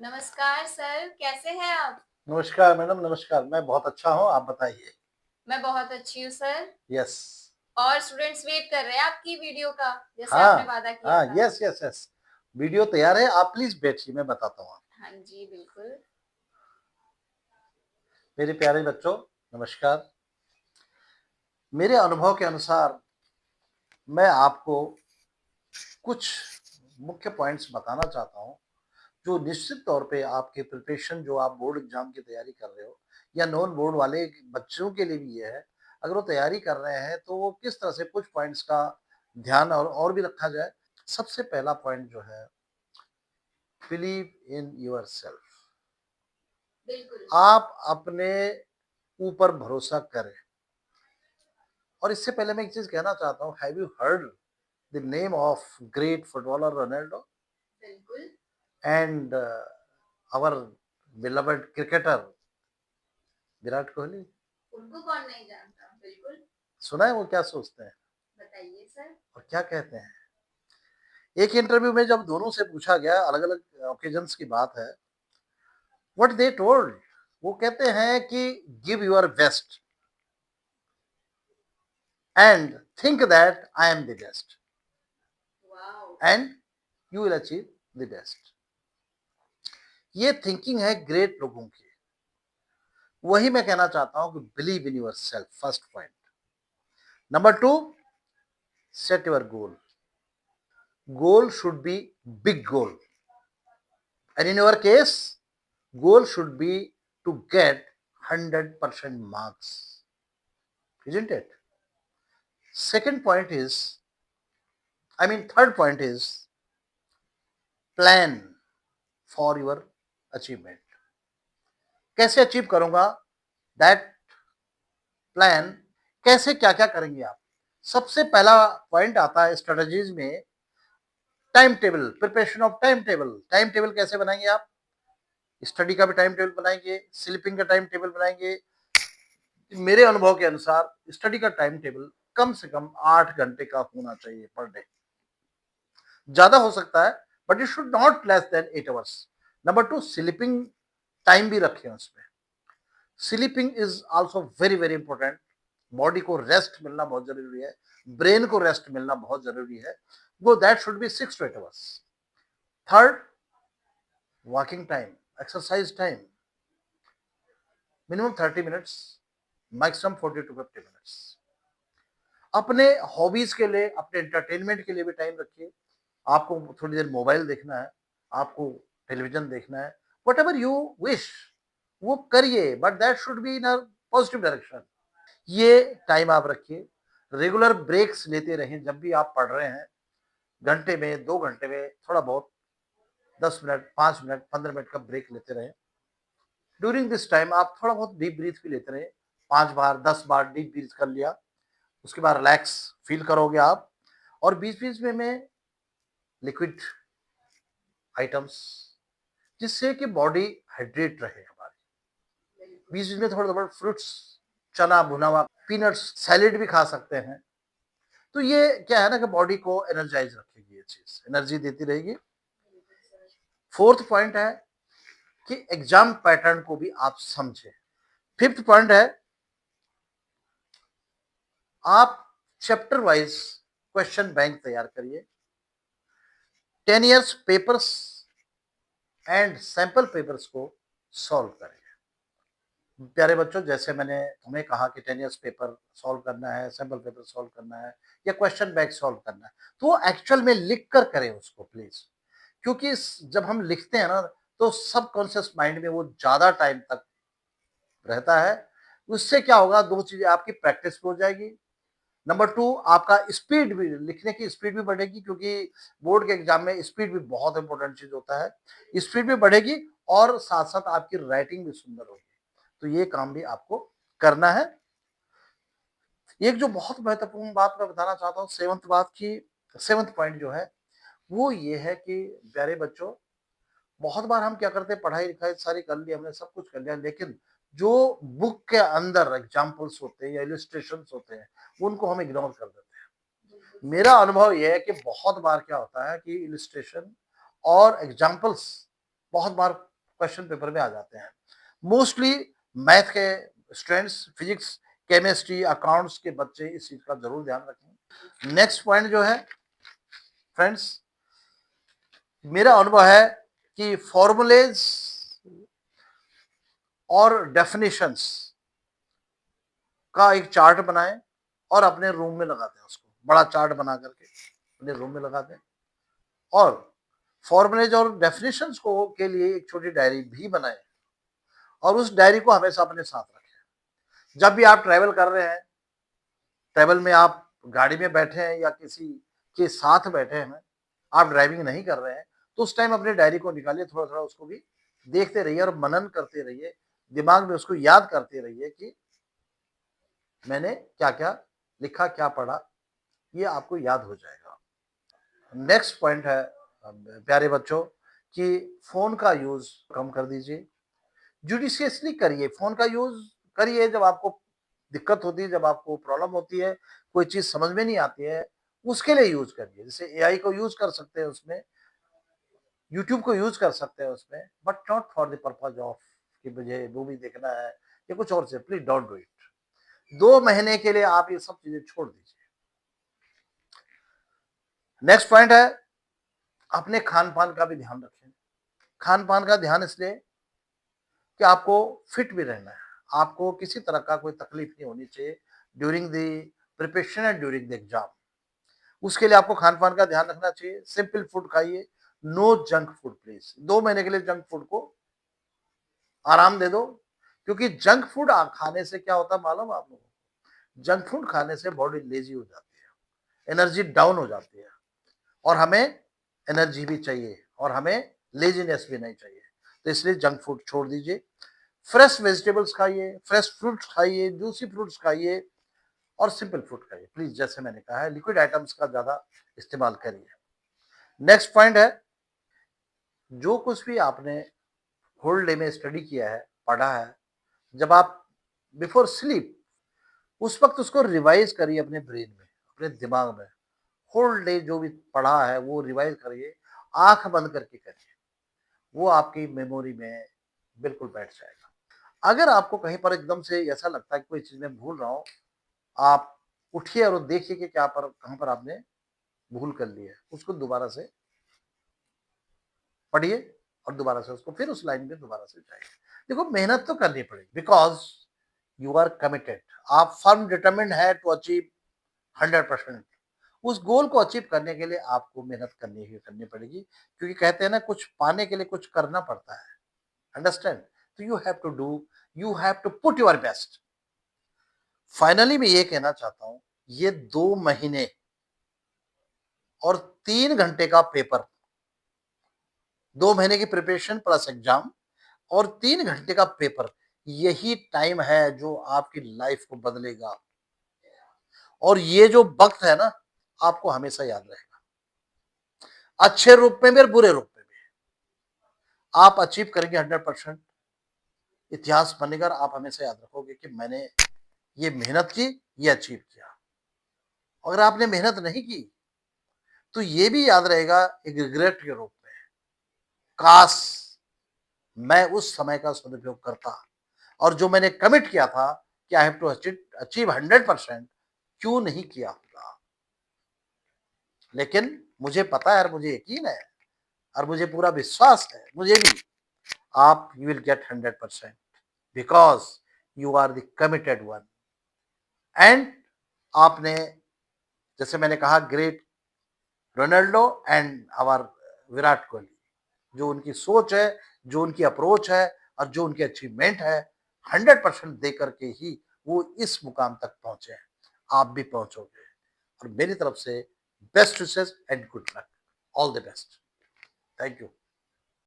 नमस्कार सर, कैसे हैं आप? नमस्कार मैडम, नमस्कार। मैं बहुत अच्छा हूँ, आप बताइए? मैं बहुत अच्छी हूँ सर। यस। और स्टूडेंट्स वेट कर रहे हैं आपकी वीडियो का, जैसे आपने हाँ, वादा किया हाँ, था। Yes, yes, yes. वीडियो तैयार है, आप प्लीज़ बैठिए, मैं बताता हूँ आपको। हाँ जी, बिल्कुल। मेरे प्यारे बच्चों, नमस्कार। मेरे अनुभव के अनुसार मैं आपको कुछ मुख्य पॉइंट्स बताना चाहता हूँ, जो निश्चित तौर पे आपके प्रिपरेशन जो आप बोर्ड एग्ज़ाम की तैयारी कर रहे हो या नॉन बोर्ड वाले बच्चों के लिए भी ये है, अगर वो तैयारी कर रहे हैं, तो वो किस तरह से कुछ पॉइंट्स का ध्यान और भी रखा जाए। सबसे पहला पॉइंट जो है, बिलीव इन योरसेल्फ। बिल्कुल। आप अपने ऊपर भरोसा करें। और इससे पहले मैं एक चीज कहना चाहता हूँ, have you heard the name of great footballer Ronaldo बिल्कुल। And our beloved cricketer Virat Kohli? उनको कौन नहीं जानता? बिल्कुल। सुना है वो क्या सोचते हैं बताइए सर। और क्या कहते हैं? एक इंटरव्यू में जब दोनों से पूछा गया, अलग अलग ओकेजन्स की बात है, व्हाट दे टोल्ड, वो कहते हैं कि give your best and think that I am the best wow! And you will achieve the best. ये थिंकिंग है ग्रेट लोगों की। वही मैं कहना चाहता हूं कि believe in your self, first point. Number two, set your goal. Goal should be big goal, and in your case goal should be to get 100% marks, isn't it? Second point is, third point is, plan for your achievement. कैसे achieve करूंगा that plan? कैसे, क्या क्या करेंगे आप? सबसे पहला point आता है स्ट्रेटजीज में, time table, preparation of time table. Time table कैसे बनाएंगे आप? स्टडी का भी टाइम टेबल बनाएंगे, स्लीपिंग का टाइम टेबल बनाएंगे। मेरे अनुभव के अनुसार स्टडी का टाइम टेबल कम से कम 8 घंटे का होना चाहिए पर डे। ज्यादा हो सकता है, but it should not less than 8 hours. Number two, sleeping time भी रखें उसमें। Sleeping is also very very important. Body को रेस्ट मिलना बहुत जरूरी है, ब्रेन को रेस्ट मिलना बहुत जरूरी है। वो that should be 6 to 8 hours. Third, walking time, exercise time, minimum 30 minutes, maximum 40 to 50 minutes. अपने हॉबीज के लिए, अपने एंटरटेनमेंट के लिए भी टाइम रखिए। आपको थोड़ी देर मोबाइल देखना है, आपको टेलीविजन देखना है, वट एवर यू विश, वो करिए, but that should be in a positive direction. ये टाइम आप रखिए। रेगुलर ब्रेक्स लेते रहें। जब भी आप पढ़ रहे हैं, घंटे में, 2 घंटे में थोड़ा बहुत 10 मिनट, 5 मिनट, 15 मिनट का ब्रेक लेते रहें। ड्यूरिंग दिस टाइम आप थोड़ा बहुत डीप ब्रीथ भी लेते रहें। 5 बार, 10 बार डीप ब्रीथ कर लिया, उसके बाद रिलैक्स फील करोगे आप। और बीच बीच में लिक्विड आइटम्स, जिससे कि बॉडी हाइड्रेट रहे हमारी। बीच बीच में थोड़ा थोड़ा फ्रूट्स, चना भुना हुआ, पीनट्स, सैलेड भी खा सकते हैं। तो ये क्या है ना, कि बॉडी को एनर्जाइज रखेगी, ये चीज एनर्जी देती रहेगी। फोर्थ पॉइंट है कि एग्जाम पैटर्न को भी आप समझें। फिफ्थ पॉइंट है, आप चैप्टर वाइज क्वेश्चन बैंक तैयार करिए। 10 years papers and sample papers को सॉल्व करें। प्यारे बच्चों, जैसे मैंने तुम्हें कहा कि 10 years पेपर सॉल्व करना है, सैंपल पेपर सॉल्व करना है या क्वेश्चन बैंक सॉल्व करना है, तो वो एक्चुअल में लिख कर करें उसको प्लीज। क्योंकि जब हम लिखते हैं ना, तो सबकॉन्शियस माइंड में वो ज्यादा टाइम तक रहता है। उससे क्या होगा, दो चीजें, आपकी प्रैक्टिस हो जाएगी। नंबर टू, आपका स्पीड भी, लिखने की स्पीड भी बढ़ेगी, क्योंकि बोर्ड के एग्जाम में स्पीड भी बहुत इंपॉर्टेंट चीज होता है। स्पीड भी बढ़ेगी और साथ साथ आपकी राइटिंग भी सुंदर होगी। तो ये काम भी आपको करना है। एक जो बहुत महत्वपूर्ण बात मैं बताना चाहता हूँ, सेवंथ पॉइंट जो है, वो ये है कि प्यारे बच्चों, बहुत बार हम क्या करते हैं, पढ़ाई लिखाई सारी कर ली हमने, सब कुछ कर लिया, लेकिन जो बुक के अंदर एग्जाम्पल्स होते हैं या इलिस्ट्रेशन होते हैं, उनको हम इग्नोर कर देते हैं। मेरा अनुभव यह है कि बहुत बार क्या होता है कि इलिस्ट्रेशन और एग्जाम्पल्स बहुत बार क्वेश्चन पेपर में आ जाते हैं। मोस्टली मैथ के स्टूडेंट्स, फिजिक्स, केमिस्ट्री, अकाउंट्स के बच्चे इस चीज का जरूर ध्यान रखें। नेक्स्ट पॉइंट जो है फ्रेंड्स, मेरा अनुभव है कि फॉर्मूलेज और डेफिनेशंस का एक चार्ट बनाएं और अपने रूम में लगा दें, उसको बड़ा चार्ट बना करके अपने रूम में लगा दें, और फॉर्मूलेज और डेफिनेशंस को के लिए एक छोटी डायरी भी बनाएं और उस डायरी को हमेशा अपने साथ रखें। जब भी आप ट्रैवल कर रहे हैं, ट्रैवल में आप गाड़ी में बैठे हैं या किसी के साथ बैठे हैं, आप ड्राइविंग नहीं कर रहे हैं, तो उस टाइम अपनी डायरी को निकालिए, थोड़ा थोड़ा उसको भी देखते रहिए और मनन करते रहिए, दिमाग में उसको याद करते रहिए कि मैंने क्या क्या लिखा, क्या पढ़ा, ये आपको याद हो जाएगा। नेक्स्ट पॉइंट है प्यारे बच्चों कि फोन का यूज कम कर दीजिए, जुडिशियसली करिए, फोन का यूज करिए जब आपको दिक्कत होती है, जब आपको प्रॉब्लम होती है, कोई चीज समझ में नहीं आती है, उसके लिए यूज करिए। जैसे एआई को यूज कर सकते हैं उसमें, यूट्यूब को यूज कर सकते हैं उसमें, but not for the purpose of कि मुझे मूवी देखना है या कुछ और से। Please don't do it. 2 महीने के लिए आप ये सब चीजें छोड़ दीजिए। नेक्स्ट पॉइंट है, अपने खान पान का भी ध्यान रखें। खान पान का ध्यान इसलिए कि आपको फिट भी रहना है, आपको किसी तरह का कोई तकलीफ नहीं होनी चाहिए during the preparation and during the exam. उसके लिए आपको खान पान का ध्यान रखना चाहिए। सिंपल फूड खाइए, नो जंक फूड प्लीज। 2 महीने के लिए जंक फूड को आराम दे दो, क्योंकि जंक फूड खाने से क्या होता है मालूम आप लोगों को? जंक फूड खाने से बॉडी लेजी हो जाती है, एनर्जी डाउन हो जाती है, और हमें एनर्जी भी चाहिए और हमें लेजीनेस भी नहीं चाहिए। तो इसलिए जंक फूड छोड़ दीजिए। फ्रेश वेजिटेबल्स खाइए, फ्रेश फ्रूट्स खाइए, जूसी फ्रूट्स खाइए और सिंपल फूड खाइए प्लीज। जैसे मैंने कहा है, लिक्विड आइटम्स का ज्यादा इस्तेमाल करिए। नेक्स्ट पॉइंट है, जो कुछ भी आपने होल डे में स्टडी किया है, पढ़ा है, जब आप बिफोर स्लीप उस वक्त उसको रिवाइज करिए अपने ब्रेन में, अपने दिमाग में। होल डे जो भी पढ़ा है वो रिवाइज करिए, आंख बंद करके करिए, वो आपकी मेमोरी में बिल्कुल बैठ जाएगा। अगर आपको कहीं पर एकदम से ऐसा लगता है कि कोई चीज मैं भूल रहा हूं, आप उठिए और देखिए कि क्या पर कहां पर आपने भूल कर ली है, उसको दोबारा से पढ़िए और दोबारा से उसको फिर उस लाइन में दोबारा से जाइए। देखो, मेहनत तो करनी पड़ेगी, बिकॉज यू आर कमिटेड, आप फर्म डिटरमिन्ड है टू अचीव 100%। उस गोल को अचीव करने के लिए आपको मेहनत करनी ही करनी पड़ेगी, क्योंकि कहते हैं ना, कुछ पाने के लिए कुछ करना पड़ता है। अंडरस्टैंड? तो you have to do, you have to put your best. Finally मैं ये कहना चाहता हूं, ये 2 महीने और 3 घंटे का पेपर, 2 महीने की प्रिपरेशन प्लस एग्जाम और 3 घंटे का पेपर, यही टाइम है जो आपकी लाइफ को बदलेगा। और ये जो वक्त है ना, आपको हमेशा याद रहेगा, अच्छे रूप में भी और बुरे रूप में भी। आप अचीव करेंगे 100%, इतिहास बनेगा, आप हमेशा याद रखोगे कि मैंने ये मेहनत की, ये अचीव किया। अगर आपने मेहनत नहीं की तो ये भी याद रहेगा एक रिग्रेट के रूप में, काश मैं उस समय का सदुपयोग करता, और जो मैंने कमिट किया था कि आई हैव टू अचीव 100%, क्यों नहीं किया होगा। लेकिन मुझे पता है और मुझे यकीन है और मुझे पूरा विश्वास है, मुझे भी, आप you will get 100%, because you are the committed one. And आपने, जैसे मैंने कहा, great Ronaldo and our Virat Kohli, जो उनकी सोच है, जो उनकी अप्रोच है और जो उनकी अचीवमेंट है, 100% दे करके ही वो इस मुकाम तक पहुंचे हैं। आप भी पहुंचोगे। और मेरी तरफ से best wishes and good luck, all the best. Thank you.